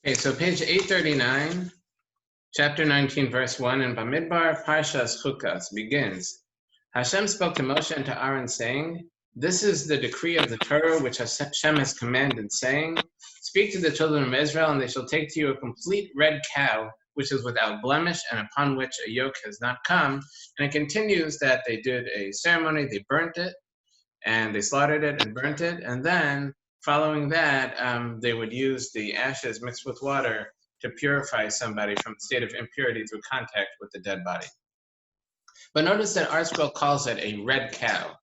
Okay, so page 839, chapter 19, verse 1, in Bamidbar, Parsha's Chukas begins. Hashem spoke to Moshe and to Aaron, saying, "This is the decree of the Torah which Hashem has commanded, saying, Speak to the children of Israel, and they shall take to you a complete red cow, which is without blemish, and upon which a yoke has not come." And it continues that they did a ceremony, they burnt it, and they slaughtered it and burnt it, and then following that, they would use the ashes mixed with water to purify somebody from a state of impurity through contact with the dead body. But notice that ArtScroll calls it a red cow,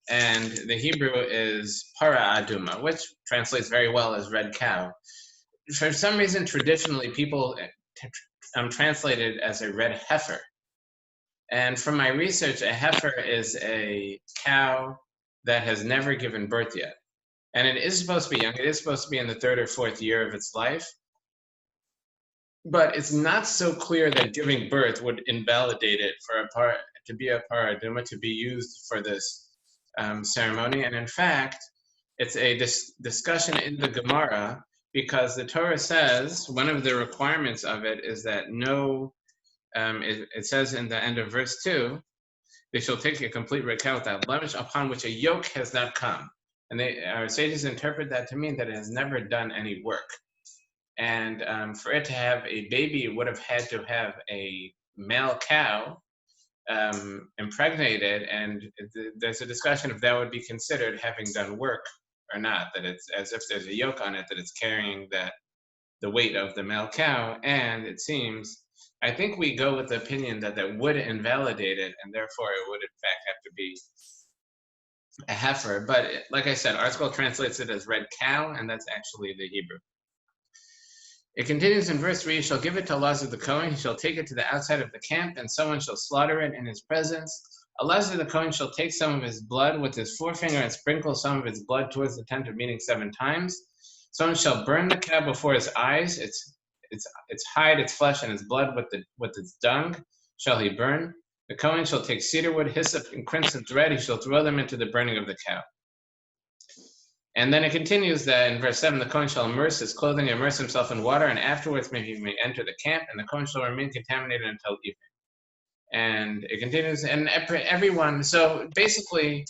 and the Hebrew is para aduma, which translates very well as red cow. For some reason, traditionally, people translate it as a red heifer. And from my research, a heifer is a cow that has never given birth yet. And it is supposed to be young. It is supposed to be in the 3rd or 4th year of its life. But it's not so clear that giving birth would invalidate it to be a paraduma, to be used for this ceremony. And in fact, it's a discussion in the Gemara, because the Torah says one of the requirements of it is that it says in the end of verse 2, they shall take a complete red cow without blemish, upon which a yoke has not come. And our sages interpret that to mean that it has never done any work. And for it to have a baby, it would have had to have a male cow impregnated, and there's a discussion if that would be considered having done work or not, that it's as if there's a yoke on it, that it's carrying the weight of the male cow. And it seems, I think we go with the opinion that would invalidate it, and therefore it would in fact have to be a heifer. But like I said, ArtScroll translates it as red cow, and that's actually the Hebrew. It continues in verse 3, "You shall give it to Elazar the Kohen, he shall take it to the outside of the camp, and someone shall slaughter it in his presence. Elazar the Kohen shall take some of his blood with his forefinger and sprinkle some of its blood towards the tent of meeting 7 times. Someone shall burn the cow before his eyes, its hide, its flesh, and its blood with its dung shall he burn. The Kohen shall take cedar wood, hyssop, and crimson thread, he shall throw them into the burning of the cow." And then it continues that in verse 7, "The Kohen shall immerse his clothing, immerse himself in water, and afterwards he may enter the camp, and the Kohen shall remain contaminated until evening." And it continues, and everyone, so basically,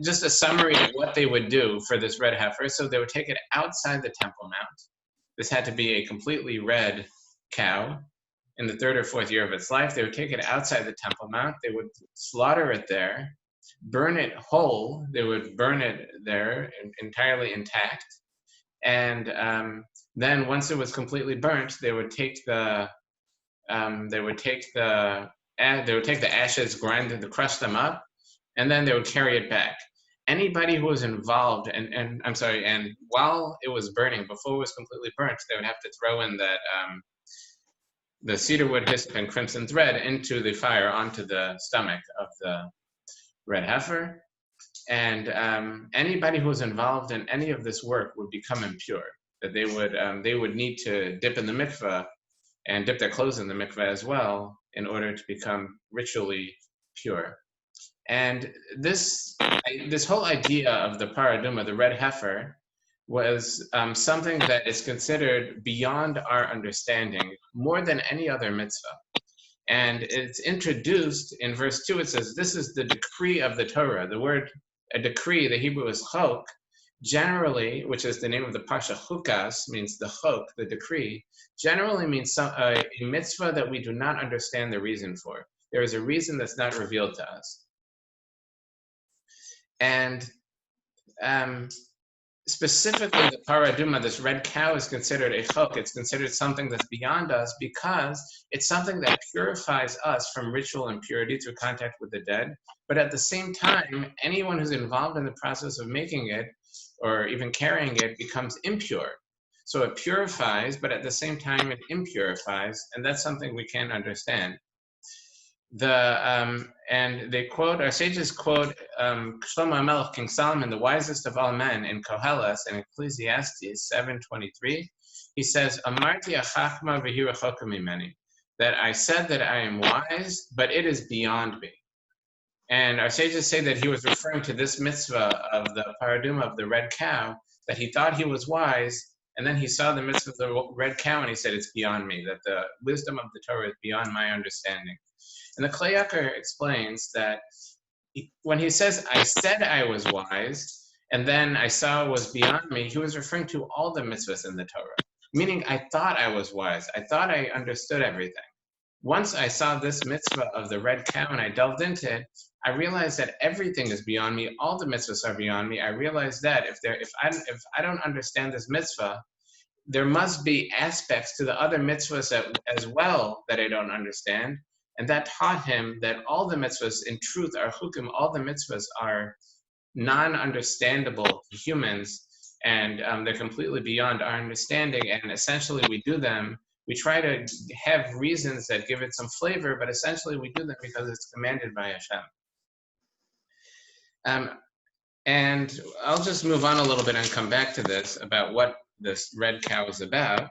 just a summary of what they would do for this red heifer. So they would take it outside the Temple Mount. This had to be a completely red cow in the 3rd or 4th year of its life. They would take it outside the Temple Mount. They would slaughter it there, burn it whole. They would burn it there entirely intact. And then once it was completely burnt, they would take the ashes, grind them, crush them up, and then they would carry it back. Anybody who was involved, and while it was burning, before it was completely burnt, they would have to throw in that the cedar wood, hyssop, and crimson thread into the fire onto the stomach of the red heifer. And anybody who was involved in any of this work would become impure. That they would need to dip in the mikveh and dip their clothes in the mikveh as well in order to become ritually pure. And this whole idea of the paraduma, the red heifer, was something that is considered beyond our understanding more than any other mitzvah. And it's introduced in verse 2. It says, "This is the decree of the Torah." The word a decree, the Hebrew is chok, generally, which is the name of the Parsha Chukas, means the chok, the decree, generally means a mitzvah that we do not understand the reason for. There is a reason that's not revealed to us. And specifically, the paraduma, this red cow, is considered a chok. It's considered something that's beyond us because it's something that purifies us from ritual impurity through contact with the dead. But at the same time, anyone who's involved in the process of making it or even carrying it becomes impure. So it purifies, but at the same time, it impurifies, and that's something we can't understand. And they quote, our sages quote Shlomo HaMelech, King Solomon, the wisest of all men, in Koheles and Ecclesiastes 7:23. He says, "Amarti achachma v'hi rechoka mimeni," that I said that I am wise, but it is beyond me. And our sages say that he was referring to this mitzvah of the paraduma, of the red cow, that he thought he was wise, And then he saw the mitzvah of the red cow, and he said, it's beyond me, that the wisdom of the Torah is beyond my understanding. And the Klei Yakar explains that when he says, I said I was wise, and then I saw it was beyond me, he was referring to all the mitzvahs in the Torah. Meaning, I thought I was wise. I thought I understood everything. Once I saw this mitzvah of the red cow and I delved into it, I realized that everything is beyond me. All the mitzvahs are beyond me. I realized that if I don't understand this mitzvah, there must be aspects to the other mitzvahs as well that I don't understand. And that taught him that all the mitzvahs in truth are chukim. All the mitzvahs are non-understandable to humans, and they're completely beyond our understanding. And essentially we do them, we try to have reasons that give it some flavor, but essentially we do them because it's commanded by Hashem. And I'll just move on a little bit and come back to this, about what this red cow is about.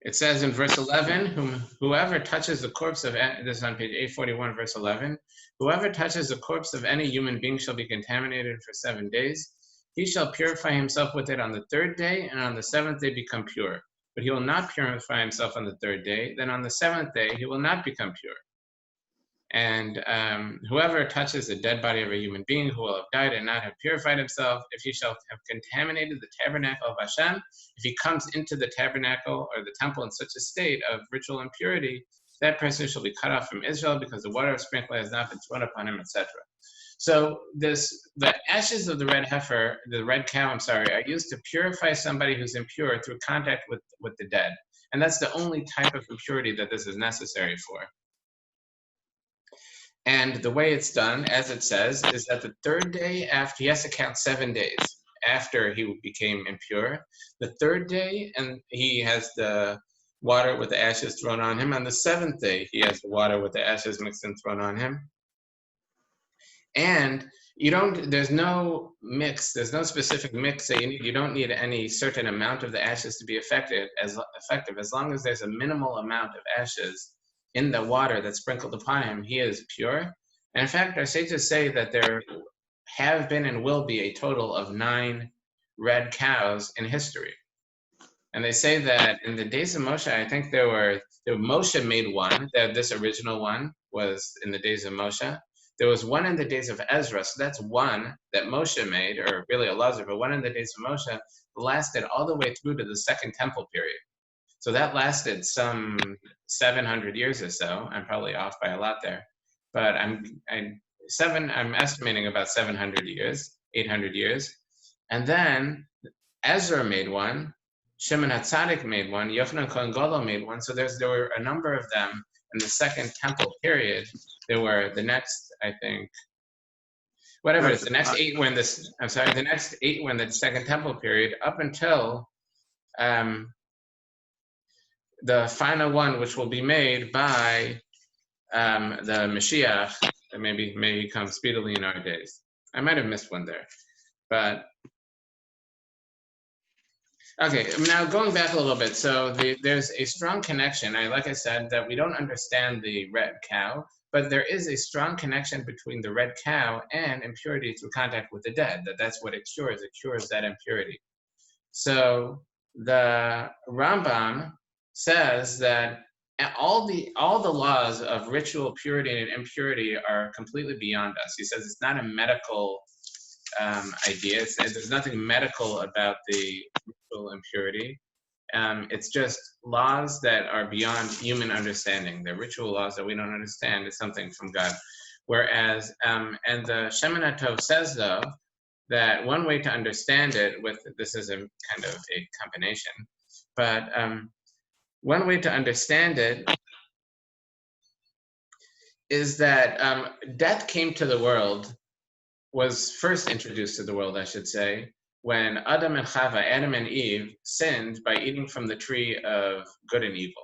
It says in verse 11, whoever touches the corpse of, this is on page 841, verse 11, whoever touches the corpse of any human being shall be contaminated for 7 days. He shall purify himself with it on the 3rd day, and on the 7th day become pure. But he will not purify himself on the 3rd day. Then on the 7th day, he will not become pure. And whoever touches the dead body of a human being who will have died and not have purified himself, if he shall have contaminated the tabernacle of Hashem, if he comes into the tabernacle or the temple in such a state of ritual impurity, that person shall be cut off from Israel, because the water of sprinkling has not been thrown upon him, etc. So the ashes of the red heifer, the red cow, are used to purify somebody who's impure through contact with the dead. And that's the only type of impurity that this is necessary for. And the way it's done, as it says, is that the 3rd day after, he has to count 7 days after he became impure. The 3rd day, and he has the water with the ashes thrown on him. On the 7th day, he has the water with the ashes mixed and thrown on him. And there's no mix, there's no specific mix that you need. You don't need any certain amount of the ashes to be effective, as long as there's a minimal amount of ashes in the water that's sprinkled upon him, he is pure. And in fact, our sages say that there have been and will be a total of 9 red cows in history. And they say that in the days of Moshe, I think Moshe made one, that this original one was in the days of Moshe. There was one in the days of Ezra, so that's one that Moshe made, or really Elazar, but one in the days of Moshe lasted all the way through to the Second Temple period. So that lasted some 700 years or so. I'm probably off by a lot there, but I'm estimating about 700 years, 800 years. And then Ezra made one, Shimon HaTzadik made one, Yochanan Kohen Gadol made one. So there were a number of them in the Second Temple period. There were the next, I think, whatever it's the next 8 when this. I'm sorry, the next 8 when the Second Temple period, up until the final one, which will be made by the Mashiach, that may come speedily in our days. I might have missed one there, but okay. Now going back a little bit, so there's a strong connection. Like I said, that we don't understand the red cow, but there is a strong connection between the red cow and impurity through contact with the dead. That's what it cures. It cures that impurity. So the Rambam says that all the laws of ritual purity and impurity are completely beyond us. He says it's not a medical idea. There's nothing medical about the ritual impurity. It's just laws that are beyond human understanding. The ritual laws that we don't understand is something from God. Whereas, and the Shemin HaTov says, though, that one way to understand it, this is a kind of a combination, but one way to understand it is that death came to the world, was first introduced to the world, I should say, when Adam and Chava, Adam and Eve, sinned by eating from the tree of good and evil,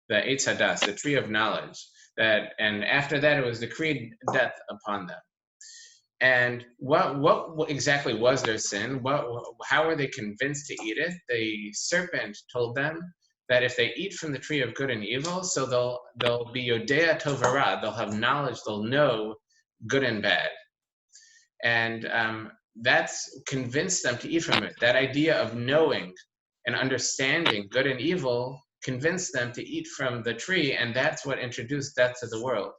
the Eitz Hadas, the tree of knowledge. And after that, it was decreed death upon them. And what exactly was their sin? How were they convinced to eat it? The serpent told them that if they eat from the tree of good and evil, so they'll be Yodea Tovara, they'll have knowledge, they'll know good and bad. And that's convinced them to eat from it. That idea of knowing and understanding good and evil convinced them to eat from the tree, and that's what introduced death to the world.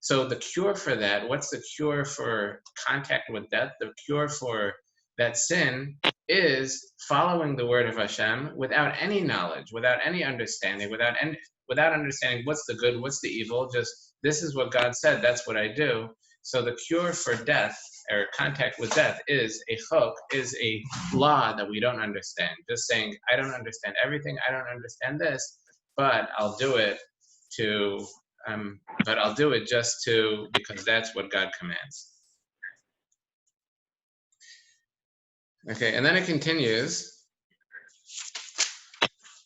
So the cure for that, what's the cure for contact with death? The cure for that sin is following the word of Hashem without any knowledge, without any understanding, without understanding what's the good, what's the evil. Just this is what God said, that's what I do. So the cure for death or contact with death is a chok, is a law that we don't understand. Just saying, I don't understand everything, I don't understand this, but I'll do it to but I'll do it just to, because that's what God commands. Okay, and then it continues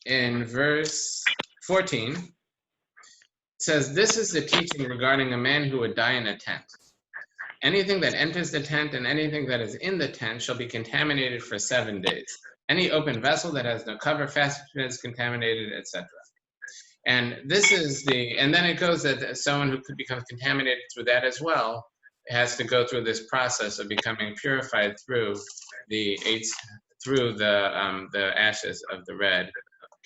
in verse 14. It says, this is the teaching regarding a man who would die in a tent. Anything that enters the tent and anything that is in the tent shall be contaminated for 7 days. Any open vessel that has no cover fastened is contaminated, etc. And this is and then it goes that someone who could become contaminated through that as well has to go through this process of becoming purified through the ashes of the red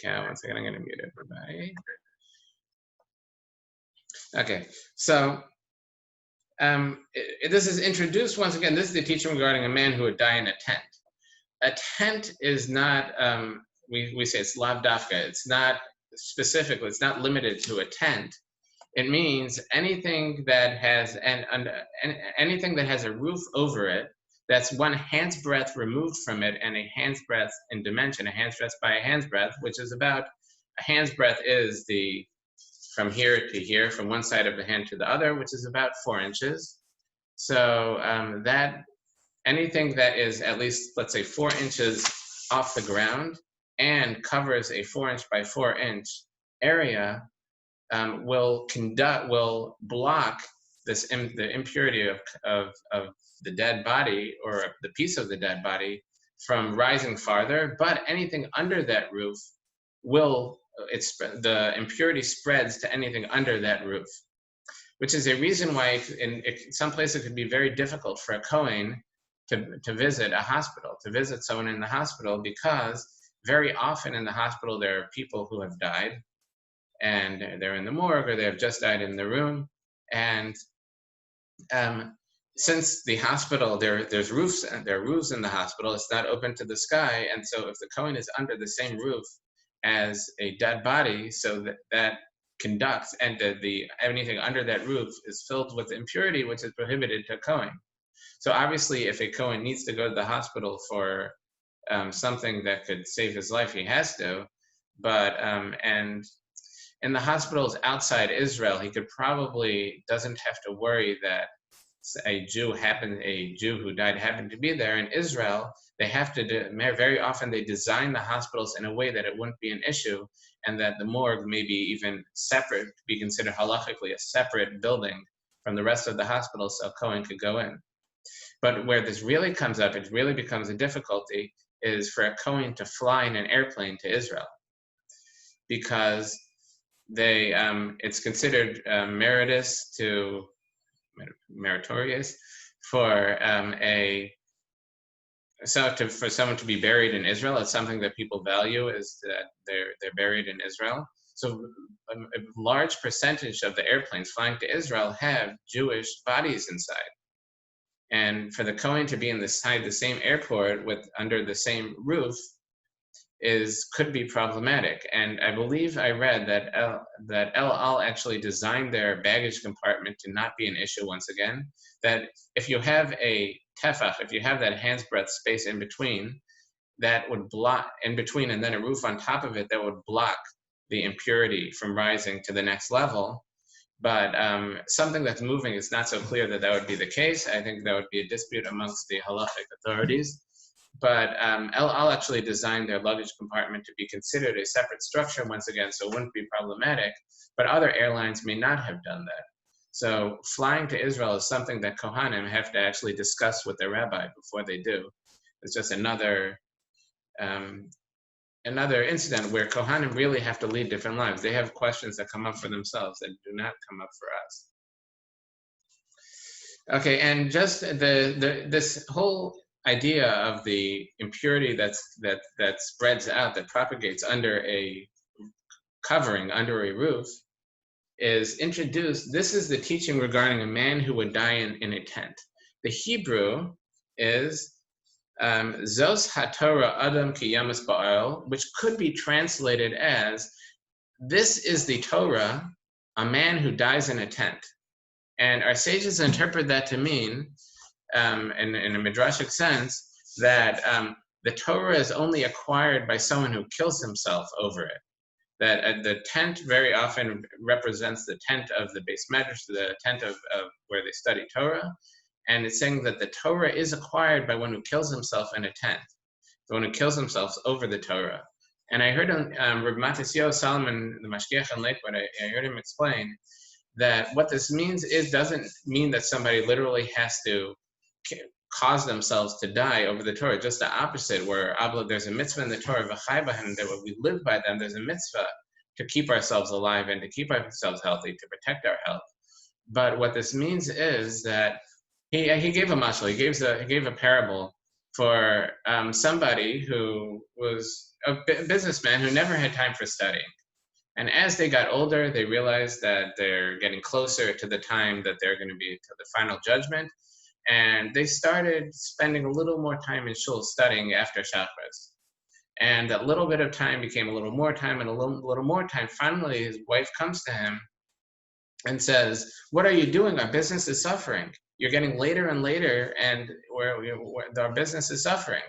cow. One second, I'm going to mute everybody. Okay, so this is introduced once again. This is the teaching regarding a man who would die in a tent. A tent is not, we say it's lav dafka. It's not specifically, it's not limited to a tent. It means anything that has anything that has a roof over it, that's one hand's breadth removed from it, and a hand's breadth in dimension, a hand's breadth by a hand's breadth, which is about, a hand's breadth is from here to here, from one side of the hand to the other, which is about 4 inches. So that anything that is at least, let's say, 4 inches off the ground and covers a 4-inch by 4-inch area will block the impurity of the dead body, or the piece of the dead body, from rising farther. But anything under that roof the impurity spreads to anything under that roof, which is a reason why in some places it could be very difficult for a Kohen to visit a hospital, to visit someone in the hospital, because very often in the hospital there are people who have died and they're in the morgue, or they have just died in the room. And since the hospital, there's roofs, and there are roofs in the hospital, it's not open to the sky. And so if the Kohen is under the same roof as a dead body, so that conducts, and anything under that roof is filled with impurity, which is prohibited to Kohen. So obviously, if a Kohen needs to go to the hospital for something that could save his life, he has to. But and in the hospitals outside Israel, he doesn't have to worry that a Jew who died happened to be there. In Israel, they have to very often they design the hospitals in a way that it wouldn't be an issue, and that the morgue may be even separate, be considered halachically a separate building from the rest of the hospital, so Kohen could go in. But where this really comes up, it really becomes a difficulty, is for a Kohen to fly in an airplane to Israel, because it's considered meritorious for for someone to be buried in Israel. It's something that people value, is that they're buried in Israel. So a large percentage of the airplanes flying to Israel have Jewish bodies inside. And for the Kohen to be inside the same airport under the same roof could be problematic. And I believe I read that El Al actually designed their baggage compartment to not be an issue once again. That if you have a tefach, if you have that hand's breadth space in between, that would block in between, and then a roof on top of it, that would block the impurity from rising to the next level. But something that's moving, is not so clear that would be the case. I think that would be a dispute amongst the halachic authorities. But El Al actually designed their luggage compartment to be considered a separate structure once again, so it wouldn't be problematic. But other airlines may not have done that. So flying to Israel is something that Kohanim have to actually discuss with their rabbi before they do. It's just another incident where Kohanim really have to lead different lives. They have questions that come up for themselves that do not come up for us. Okay, and just this whole idea of the impurity that spreads out, that propagates under a covering, under a roof, is introduced. This is the teaching regarding a man who would die in a tent. The Hebrew is Zos HaTorah Adam Ki Yamas Ba'al, which could be translated as, this is the Torah, a man who dies in a tent. And our sages interpret that to mean, in a midrashic sense, that the Torah is only acquired by someone who kills himself over it. That the tent very often represents the tent of the Beis Medrash, the tent of where they study Torah. And it's saying that the Torah is acquired by one who kills himself in a tent, the one who kills himself over the Torah. And I heard Rabbi Matisyahu Solomon, the Mashgiach in Lakewood, I heard him explain that what this means doesn't mean that somebody literally has to cause themselves to die over the Torah. Just the opposite, where there's a mitzvah in the Torah, that we live by them, there's a mitzvah to keep ourselves alive and to keep ourselves healthy, to protect our health. But what this means is that he gave a mashal, he gave a parable for somebody who was a businessman who never had time for studying. And as they got older, they realized that they're getting closer to the time that they're going to be to the final judgment. And they started spending a little more time in shul studying after Shacharis. And that little bit of time became a little more time and a little more time. Finally, his wife comes to him and says, "What are you doing? Our business is suffering. You're getting later and later, and our business is suffering.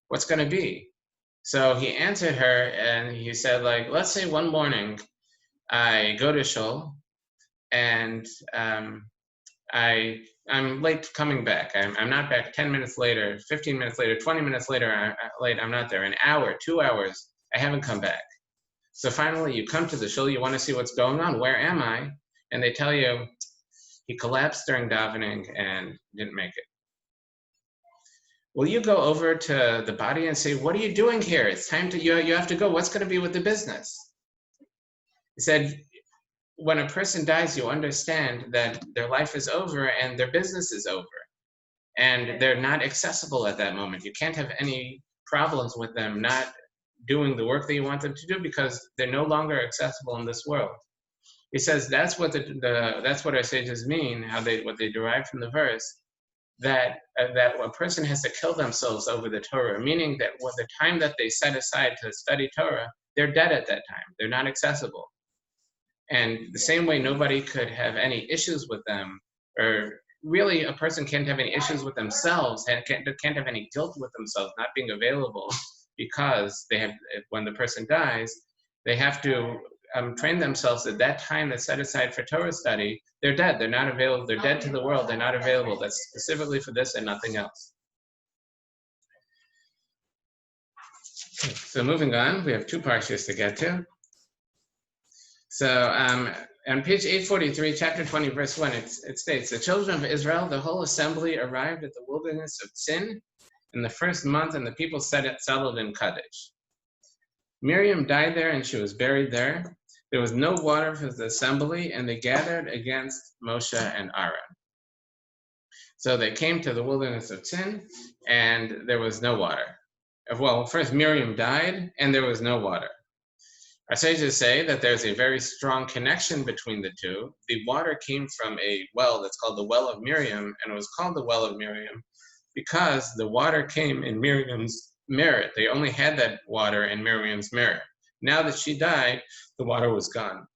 What's going to be?" So he answered her, and he said, let's say one morning I go to shul, and I'm late coming back. I'm not back 10 minutes later, 15 minutes later, 20 minutes later, I'm not there. An hour, 2 hours, I haven't come back. So finally you come to the shul, you want to see what's going on. Where am I? And they tell you, he collapsed during davening and didn't make it. Will you go over to the body and say, "What are you doing here? It's time to, you have to go. What's going to be with the business?" He said, when a person dies, you understand that their life is over and their business is over. And they're not accessible at that moment. You can't have any problems with them not doing the work that you want them to do because they're no longer accessible in this world. He says that's what that's what our sages mean, what they derive from the verse, that a person has to kill themselves over the Torah, meaning that the time that they set aside to study Torah, they're dead at that time. They're not accessible. And the same way nobody could have any issues with them, or really a person can't have any issues with themselves, can't have any guilt with themselves not being available, because when the person dies, they have to train themselves at that time that's set aside for Torah study. They're dead. They're not available. They're dead to the world. They're not available. That's specifically for this and nothing else. Okay, so moving on, we have 2 parshas to get to. So on page 843, chapter 20, verse 1, it states, "The children of Israel, the whole assembly, arrived at the wilderness of Sin in the first month, and the people settled in Kadesh. Miriam died there, and she was buried there. There was no water for the assembly, and they gathered against Moshe and Aaron." So they came to the wilderness of Sin, and there was no water. Well, first Miriam died, and there was no water. Our sages say that there's a very strong connection between the two. The water came from a well that's called the Well of Miriam, and it was called the Well of Miriam because the water came in Miriam's merit. They only had that water in Miriam's merit. Now that she died, the water was gone.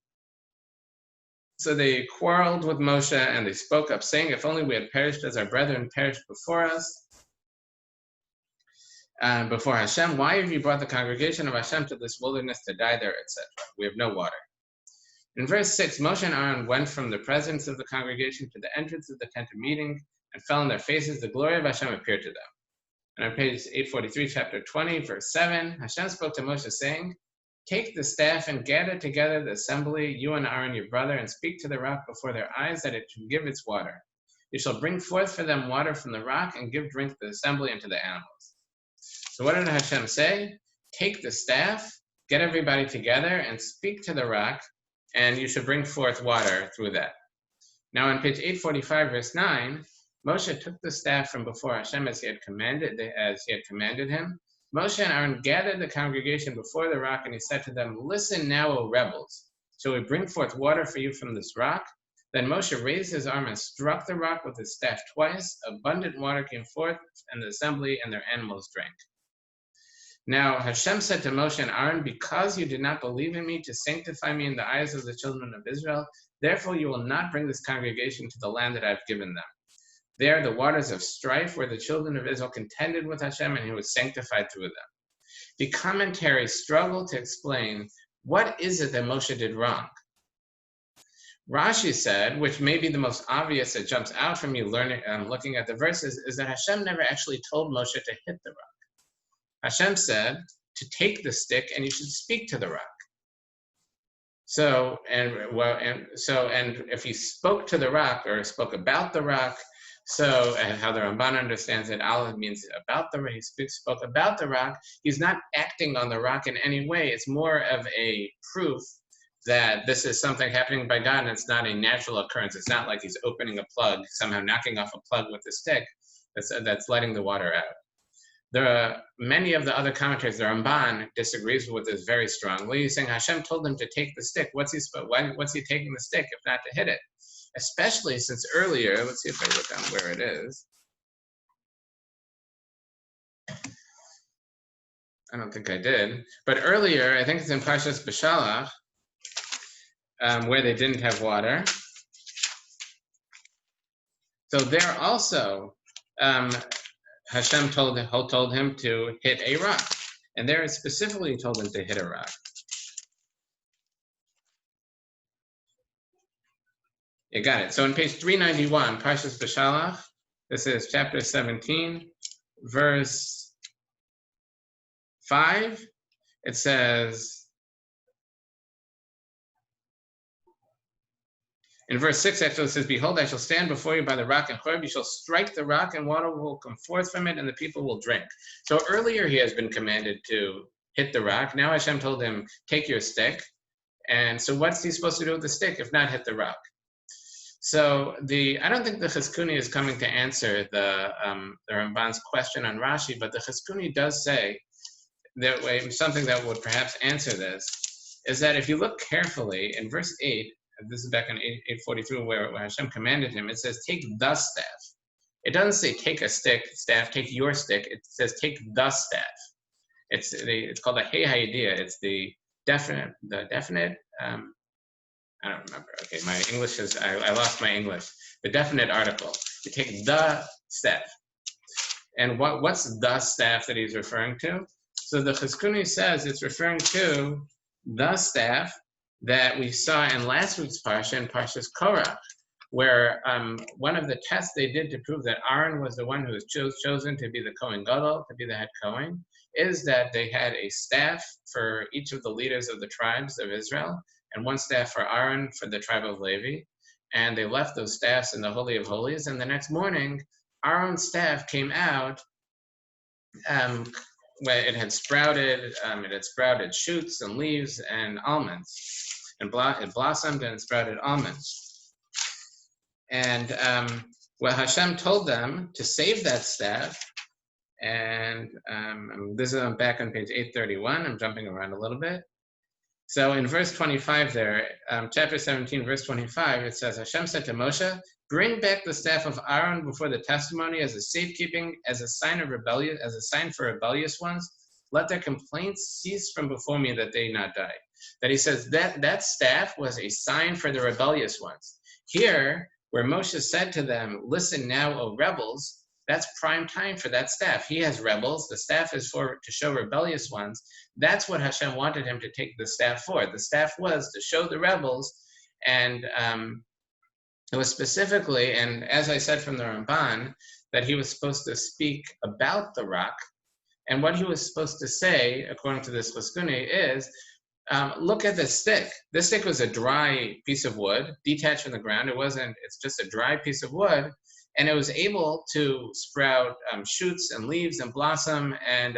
So they quarreled with Moshe, and they spoke up, saying, "If only we had perished as our brethren perished before us, before Hashem. Why have you brought the congregation of Hashem to this wilderness to die there, etc.? We have no water." In verse 6, Moshe and Aaron went from the presence of the congregation to the entrance of the tent of meeting and fell on their faces. The glory of Hashem appeared to them. And on page 843, chapter 20, verse 7, Hashem spoke to Moshe, saying, "Take the staff and gather together the assembly, you and Aaron your brother, and speak to the rock before their eyes that it should give its water. You shall bring forth for them water from the rock and give drink to the assembly and to the animals." So what did Hashem say? Take the staff, get everybody together, and speak to the rock, and you should bring forth water through that. Now on page 845, verse 9, Moshe took the staff from before Hashem as he had commanded him. Moshe and Aaron gathered the congregation before the rock, and he said to them, "Listen now, O rebels. Shall we bring forth water for you from this rock?" Then Moshe raised his arm and struck the rock with his staff twice. Abundant water came forth, and the assembly and their animals drank. Now Hashem said to Moshe and Aaron, "Because you did not believe in me to sanctify me in the eyes of the children of Israel, therefore you will not bring this congregation to the land that I have given them. There the waters of strife where the children of Israel contended with Hashem, and he was sanctified through them." The commentaries struggle to explain what is it that Moshe did wrong. Rashi said, which may be the most obvious that jumps out from you looking at the verses, is that Hashem never actually told Moshe to hit the rock. Hashem said to take the stick and you should speak to the rock. So if he spoke to the rock or spoke about the rock, and how the Ramban understands it, Aleph means about the rock. He spoke about the rock. He's not acting on the rock in any way. It's more of a proof that this is something happening by God, and it's not a natural occurrence. It's not like he's opening a plug, somehow knocking off a plug with a stick that's letting the water out. There are many of the other commentators. The Ramban disagrees with this very strongly. He's saying Hashem told him to take the stick. What's he taking the stick if not to hit it? Especially since earlier, let's see if I look down where it is. I don't think I did. But earlier, I think it's in Parsha's Beshalach, where they didn't have water. So there also, Hashem told him to hit a rock. And there it specifically told him to hit a rock. You got it. So on page 391, Parshas Beshalach, this is chapter 17, verse 5. It says, in verse 6, actually it says, "Behold, I shall stand before you by the rock in Horeb. You shall strike the rock, and water will come forth from it, and the people will drink." So earlier he has been commanded to hit the rock. Now Hashem told him, take your stick. And so what's he supposed to do with the stick if not hit the rock? So I don't think the Chizkuni is coming to answer the Ramban's question on Rashi, but the Chizkuni does say that way, something that would perhaps answer this, is that if you look carefully in verse 8, this is back in 8:43 where Hashem commanded him, it says, take the staff. It doesn't say take a staff, take your stick. It says take the staff. It's called a hey idea. It's the definite, I don't remember. Okay, my English is, I lost my English. The definite article. You take the staff. And what's the staff that he's referring to? So the Chizkuni says it's referring to the staff that we saw in last week's Parsha, in Parsha's Korach, where one of the tests they did to prove that Aaron was the one who was chosen to be the Kohen Gadol, to be the head Kohen, is that they had a staff for each of the leaders of the tribes of Israel, and one staff for Aaron for the tribe of Levi. And they left those staffs in the Holy of Holies, and the next morning, Aaron's staff came out where it had sprouted shoots and leaves and almonds. And it blossomed and sprouted almonds. And Hashem told them to save that staff. And this is back on page 831. I'm jumping around a little bit. So in verse 25 there, chapter 17, verse 25, it says, Hashem said to Moshe, bring back the staff of Aaron before the testimony as a safekeeping, as a sign for rebellious ones. Let their complaints cease from before me that they not die. That he says that staff was a sign for the rebellious ones. Here, where Moshe said to them, listen now, O rebels, that's prime time for that staff. He has rebels. The staff is to show rebellious ones. That's what Hashem wanted him to take the staff for. The staff was to show the rebels, and it was specifically, and as I said from the Ramban, that he was supposed to speak about the rock, and what he was supposed to say, according to this Chizkuni, is, look at this stick. This stick was a dry piece of wood, detached from the ground. It's just a dry piece of wood, and it was able to sprout shoots and leaves and blossom and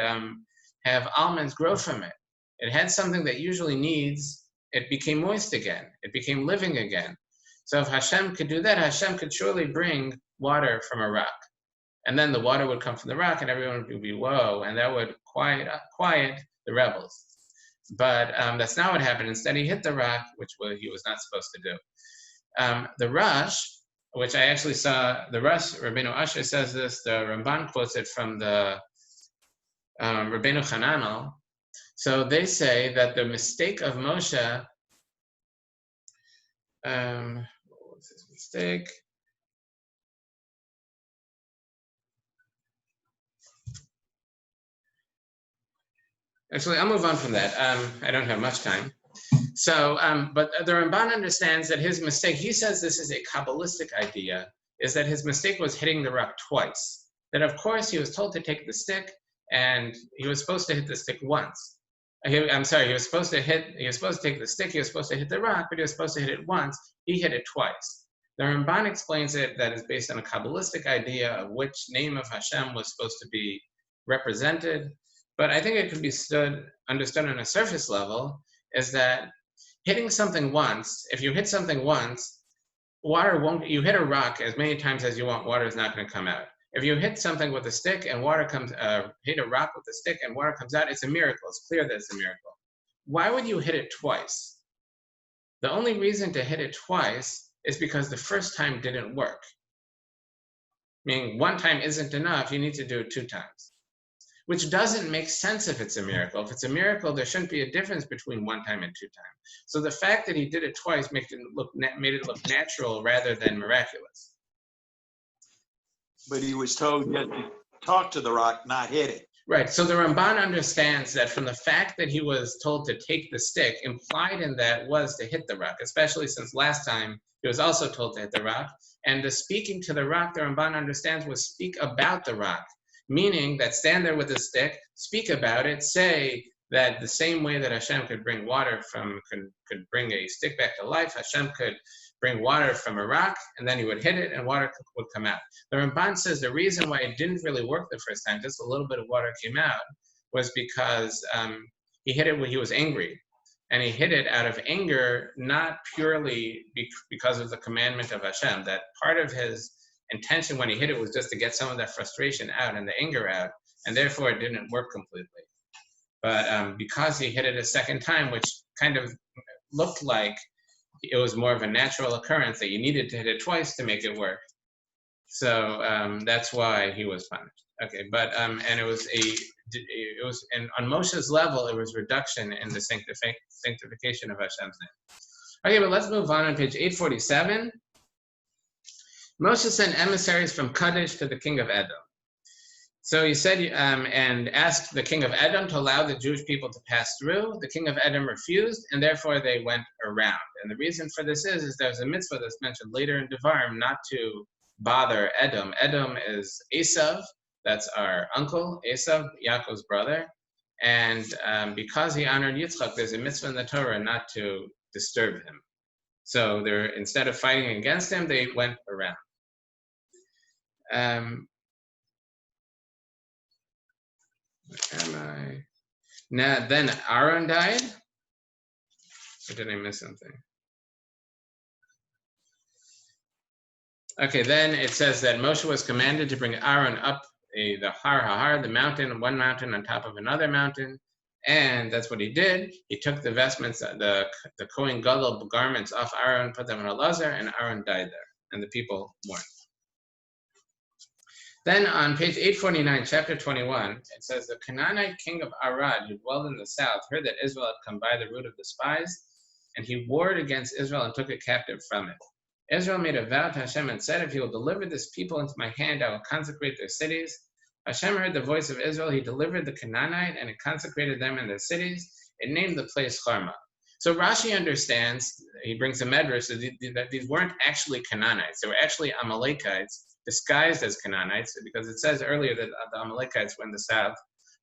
have almonds grow from it. It had something that usually needs, it became moist again. It became living again. So if Hashem could do that, Hashem could surely bring water from a rock. And then the water would come from the rock and everyone would be, whoa, and that would quiet the rebels. But that's not what happened. Instead, he hit the rock, which he was not supposed to do. The Rush, which I actually saw, the Rush, Rabbeinu Asher says this, the Ramban quotes it from the Rabbeinu Hananel. So they say that the mistake of Moshe, what was his mistake? Actually, I'll move on from that. I don't have much time. So, but the Ramban understands that his mistake, he says this is a Kabbalistic idea, is that his mistake was hitting the rock twice. That of course he was told to take the stick and he was supposed to hit the stick once. He was supposed to take the stick, he was supposed to hit the rock, but he was supposed to hit it once. He hit it twice. The Ramban explains it that is based on a Kabbalistic idea of which name of Hashem was supposed to be represented. But I think it could be understood on a surface level, is that hitting something once, if you hit something once, water won't, you hit a rock as many times as you want, water is not going to come out. If you hit something with a stick and water comes, hit a rock with a stick and water comes out, it's a miracle. It's clear that it's a miracle. Why would you hit it twice? The only reason to hit it twice is because the first time didn't work. Meaning one time isn't enough, you need to do it 2 times. Which doesn't make sense if it's a miracle. If it's a miracle, there shouldn't be a difference between 1 time and 2 times. So the fact that he did it twice made it look natural rather than miraculous. But he was told to talk to the rock, not hit it. Right, so the Ramban understands that from the fact that he was told to take the stick, implied in that was to hit the rock, especially since last time he was also told to hit the rock. And the speaking to the rock, the Ramban understands, was speak about the rock. Meaning that stand there with a stick, speak about it, say that the same way that Hashem could bring water could bring a stick back to life, Hashem could bring water from a rock, and then he would hit it and water would come out. The Ramban says the reason why it didn't really work the first time, just a little bit of water came out, was because he hit it when he was angry. And he hit it out of anger, not purely because of the commandment of Hashem, that part of his intention when he hit it was just to get some of that frustration out and the anger out, and therefore it didn't work completely. But because he hit it a second time, which kind of looked like it was more of a natural occurrence that you needed to hit it twice to make it work. So that's why he was punished. Okay, but and and on Moshe's level, it was reduction in the sanctification of Hashem's name. Okay, but let's move on page 847. Moshe sent emissaries from Kadesh to the king of Edom. So he said, and asked the king of Edom to allow the Jewish people to pass through. The king of Edom refused, and therefore they went around. And the reason for this is there's a mitzvah that's mentioned later in Devarim not to bother Edom. Edom is Esav, that's our uncle, Esav, Yaakov's brother. And because he honored Yitzchak, there's a mitzvah in the Torah not to disturb him. So instead of fighting against him, they went around. Where am I? Now, then Aaron died? Or did I miss something? Okay, then it says that Moshe was commanded to bring Aaron up the Har HaHar, the mountain, one mountain on top of another mountain. And that's what he did. He took the vestments, the Kohen Gadol garments off Aaron, put them on Elazar, and Aaron died there. And the people mourned. Then on page 849, chapter 21, it says, the Canaanite king of Arad, who dwelled in the south, heard that Israel had come by the route of the spies, and he warred against Israel and took it captive from it. Israel made a vow to Hashem and said, if he will deliver this people into my hand, I will consecrate their cities. Hashem heard the voice of Israel. He delivered the Canaanite, and it consecrated them and their cities. It named the place Charma. So Rashi understands, he brings a medrash, that these weren't actually Canaanites. They were actually Amalekites, disguised as Canaanites, because it says earlier that the Amalekites were in the south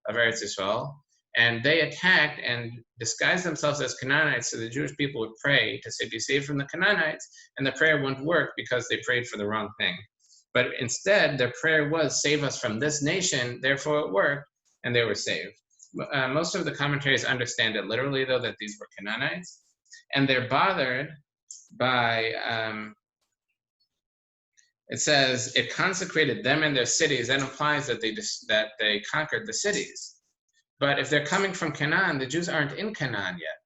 of Eretz Yisrael, and they attacked and disguised themselves as Canaanites so the Jewish people would pray to be saved from the Canaanites, and the prayer wouldn't work because they prayed for the wrong thing. But instead, their prayer was, save us from this nation, therefore it worked, and they were saved. Most of the commentaries understand it literally, though, that these were Canaanites, and they're bothered by it says it consecrated them and their cities. That implies that they conquered the cities. But if they're coming from Canaan, the Jews aren't in Canaan yet.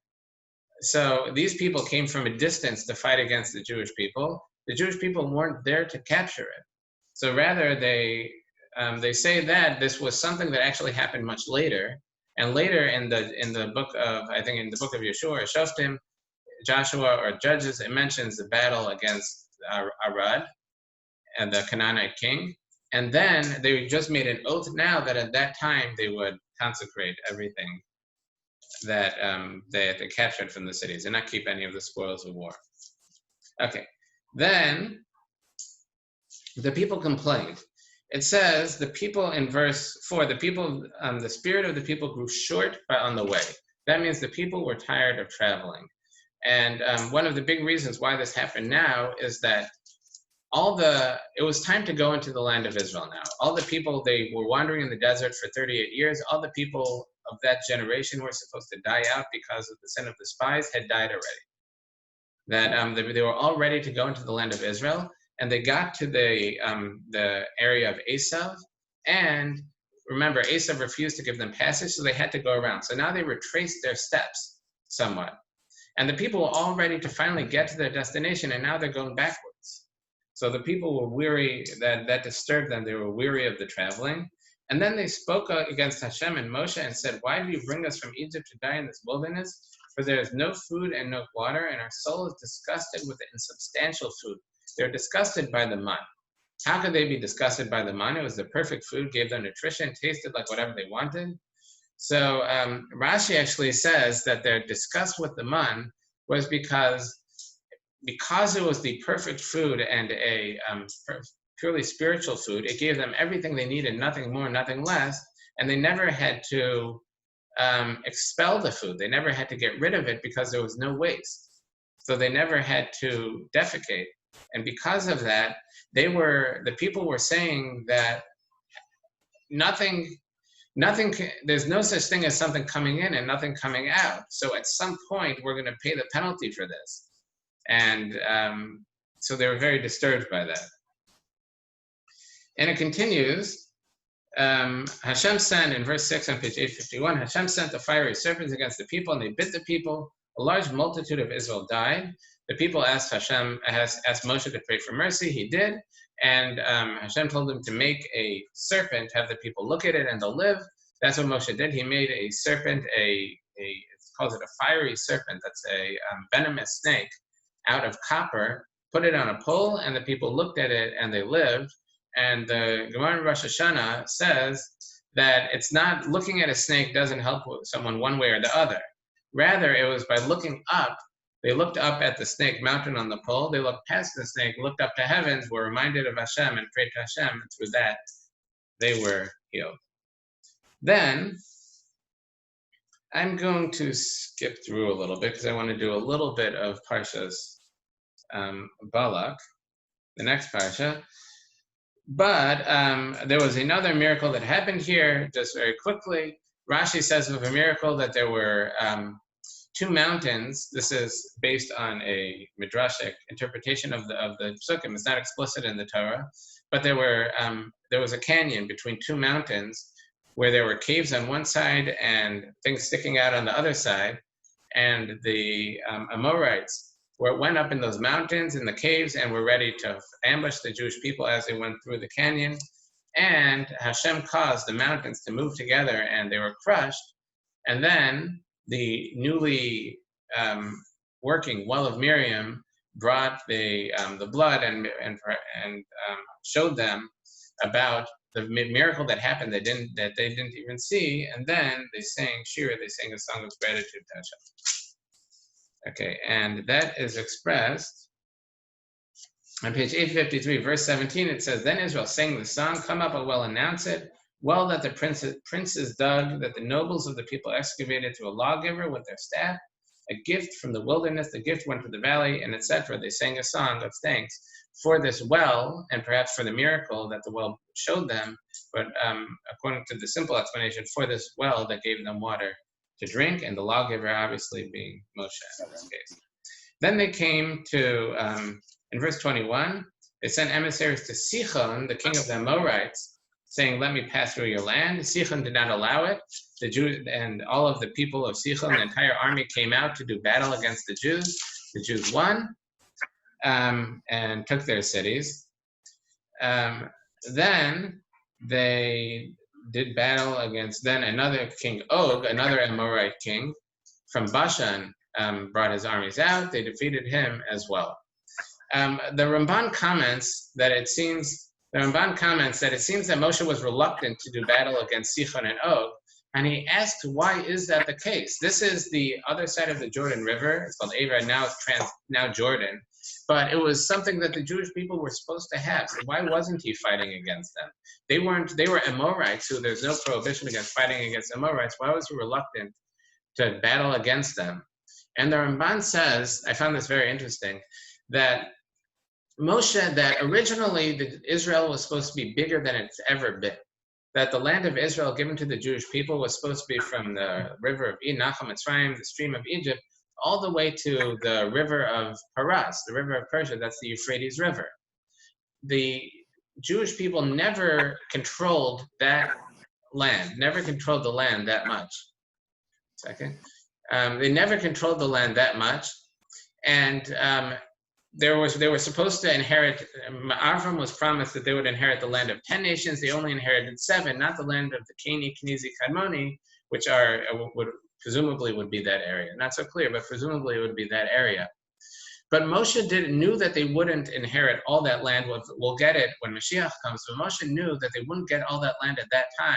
So these people came from a distance to fight against the Jewish people. The Jewish people weren't there to capture it. So rather, they say that this was something that actually happened much later. And later in the book of, I think in the book of Yeshua or Shoftim, Joshua or Judges, it mentions the battle against Arad and the Canaanite king. And then they just made an oath now that at that time they would consecrate everything that they captured from the cities and not keep any of the spoils of war. Okay, then the people complained. It says the people in verse 4, the spirit of the people grew short on the way. That means the people were tired of traveling. And one of the big reasons why this happened now is that it was time to go into the land of Israel now. All the people, they were wandering in the desert for 38 years. All the people of that generation who were supposed to die out because of the sin of the spies had died already. That they were all ready to go into the land of Israel, and they got to the area of Esav, and remember, Esav refused to give them passage, so they had to go around. So now they retraced their steps somewhat. And the people were all ready to finally get to their destination, and now they're going backwards. So the people were weary, that disturbed them. They were weary of the traveling. And then they spoke against Hashem and Moshe and said, "Why do you bring us from Egypt to die in this wilderness? For there is no food and no water, and our soul is disgusted with the insubstantial food." They're disgusted by the man. How could they be disgusted by the man? It was the perfect food, gave them nutrition, tasted like whatever they wanted. So Rashi actually says that their disgust with the man was because it was the perfect food and a purely spiritual food. It gave them everything they needed, nothing more, nothing less, and they never had to expel the food. They never had to get rid of it because there was no waste. So they never had to defecate. And because of that, the people were saying that there's no such thing as something coming in and nothing coming out. So at some point, we're going to pay the penalty for this. And so they were very disturbed by that. And it continues, Hashem sent, in verse 6 on page 851, Hashem sent the fiery serpents against the people, and they bit the people. A large multitude of Israel died. The people asked Moshe to pray for mercy. He did. And Hashem told him to make a serpent, have the people look at it, and they'll live. That's what Moshe did. He made a serpent, it calls it a fiery serpent. That's a venomous snake out of copper, put it on a pole, and the people looked at it, and they lived. And the Gemara in Rosh Hashanah says that it's not looking at a snake doesn't help someone one way or the other. Rather, it was by looking up. They looked up at the snake mounted on the pole. They looked past the snake, looked up to heavens, were reminded of Hashem, and prayed to Hashem. And through that, they were healed. Then, I'm going to skip through a little bit because I want to do a little bit of Parsha's Balak, the next Parsha. But there was another miracle that happened here, just very quickly. Rashi says of a miracle that there were two mountains. This is based on a midrashic interpretation of the psukim. It's not explicit in the Torah, but there was a canyon between two mountains where there were caves on one side and things sticking out on the other side. And the Amorites went up in those mountains, in the caves, and were ready to ambush the Jewish people as they went through the canyon. And Hashem caused the mountains to move together, and they were crushed. And then the newly working well of Miriam brought the blood and showed them about the miracle that happened that they didn't even see. And then they sang Shira, they sang a song of gratitude to Hashem. Okay, and that is expressed on page 853, verse 17. It says, "Then Israel sang the song, come up a well, announce it, well that the princes dug, that the nobles of the people excavated to a lawgiver with their staff, a gift from the wilderness, the gift went to the valley, and etc." They sang a song of thanks for this well, and perhaps for the miracle that the well showed them, but according to the simple explanation, for this well that gave them water to drink, and the lawgiver obviously being Moshe in this case. Then they came to, in verse 21, They sent emissaries to Sichon, the king of the Amorites, saying, "Let me pass through your land." Sichon did not allow it. The Jews and all of the people of Sichon, the entire army, came out to do battle against the Jews. The Jews won and took their cities. Then they did battle against another king, Og, another Amorite king from Bashan, brought his armies out. They defeated him as well. The Ramban comments that it seems that Moshe was reluctant to do battle against Sichon and Og, and he asked, why is that the case? This is the other side of the Jordan River. It's called Ava, now it's now Jordan. But it was something that the Jewish people were supposed to have. So why wasn't he fighting against them? They were Amorites, so there's no prohibition against fighting against Amorites. Why was he reluctant to battle against them? And the Ramban says, I found this very interesting, that originally Israel was supposed to be bigger than it's ever been. That the land of Israel given to the Jewish people was supposed to be from the river of Nachal Mitzrayim, the stream of Egypt, all the way to the river of Paras, the river of Persia, that's the Euphrates River. The Jewish people never controlled that land, never controlled the land that much. They never controlled the land that much. And they were supposed to inherit, Avram was promised that they would inherit the land of 10 nations. They only inherited 7, not the land of the Keni, Kenizi, Kadmoni, which presumably would be that area. Not so clear, but presumably it would be that area. But Moshe knew that they wouldn't inherit all that land. We'll get it when Mashiach comes. But Moshe knew that they wouldn't get all that land at that time.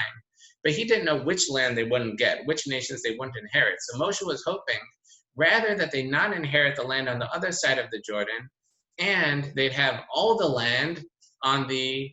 But he didn't know which land they wouldn't get, which nations they wouldn't inherit. So Moshe was hoping, rather that they not inherit the land on the other side of the Jordan, and they'd have all the land on the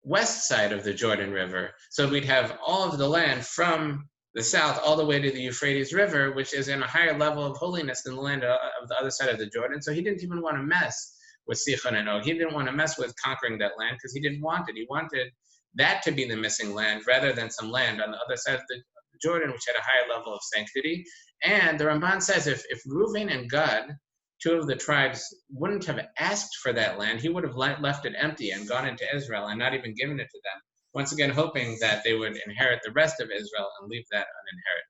west side of the Jordan River. So we'd have all of the land from the south all the way to the Euphrates River, which is in a higher level of holiness than the land of the other side of the Jordan. So he didn't even want to mess with Sichon and Og. He didn't want to mess with conquering that land because he didn't want it. He wanted that to be the missing land rather than some land on the other side of the Jordan, which had a higher level of sanctity. And the Ramban says if Reuven and Gad, 2 of the tribes, wouldn't have asked for that land, he would have left it empty and gone into Israel and not even given it to them. Once again, hoping that they would inherit the rest of Israel and leave that uninherited.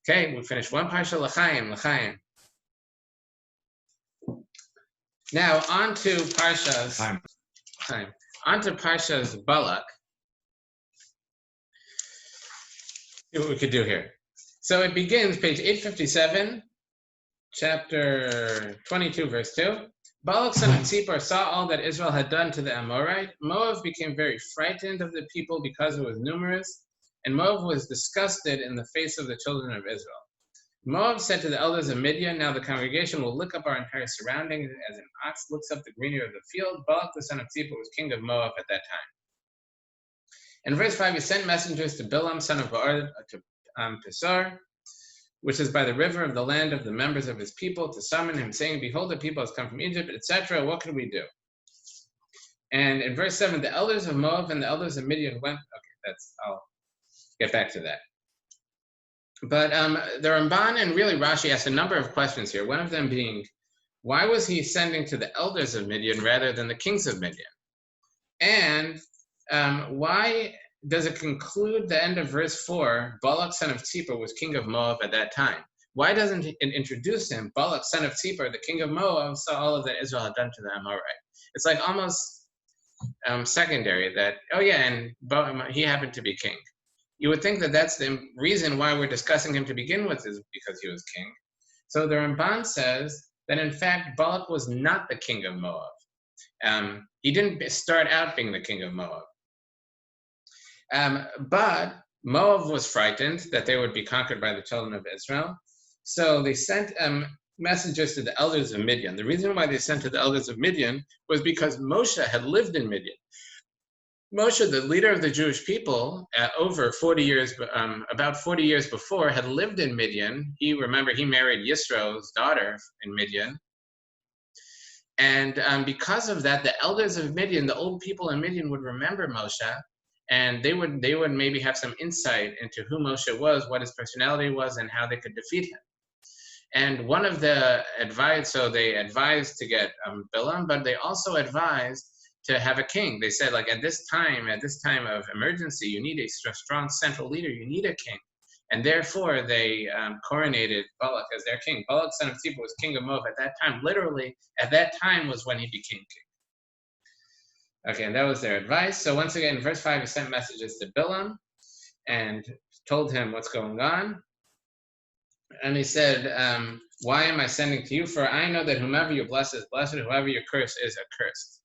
Okay, we finished one Parsha, L'chaim. Now on to Parsha's Balak. See what we could do here. So it begins, page 857, chapter 22, verse 2. Balak son of Tzipor saw all that Israel had done to the Amorite. Moab became very frightened of the people because it was numerous, and Moab was disgusted in the face of the children of Israel. Moab said to the elders of Midian, now the congregation will look up our entire surroundings as an ox looks up the greenery of the field. Balak the son of Tzipor was king of Moab at that time. In verse 5, he sent messengers to Bilam son of Ba'ar to Pesor, which is by the river of the land of the members of his people, to summon him, saying, behold, the people has come from Egypt, etc. What can we do? And in verse 7, the elders of Moab and the elders of Midian went. Okay, I'll get back to that. But the Ramban and really Rashi asked a number of questions here. One of them being, why was he sending to the elders of Midian rather than the kings of Midian? And why does it conclude the end of verse 4, Balak son of Tzipor was king of Moab at that time? Why doesn't it introduce him, Balak son of Tzipor, the king of Moab, saw all of that Israel had done to the Amorite? It's like almost secondary that, and he happened to be king. You would think that that's the reason why we're discussing him to begin with, is because he was king. So the Ramban says that in fact, Balak was not the king of Moab. He didn't start out being the king of Moab. But Moab was frightened that they would be conquered by the children of Israel. So they sent messengers to the elders of Midian. The reason why they sent to the elders of Midian was because Moshe had lived in Midian. Moshe, the leader of the Jewish people, over 40 years, about 40 years before, had lived in Midian. He married Yisro's daughter in Midian. And because of that, the elders of Midian, the old people in Midian, would remember Moshe, and they would maybe have some insight into who Moshe was, what his personality was, and how they could defeat him. And one of the so they advised to get Bilam, but they also advised to have a king. They said, like, at this time of emergency, you need a strong central leader. You need a king. And therefore, they coronated Balak as their king. Balak, son of Tzipor, was king of Moab at that time. Literally, at that time was when he became king. Okay, and that was their advice. So once again, in verse 5, he sent messages to Bilam and told him what's going on. And he said, why am I sending to you? For I know that whomever you bless is blessed, whoever you curse is accursed.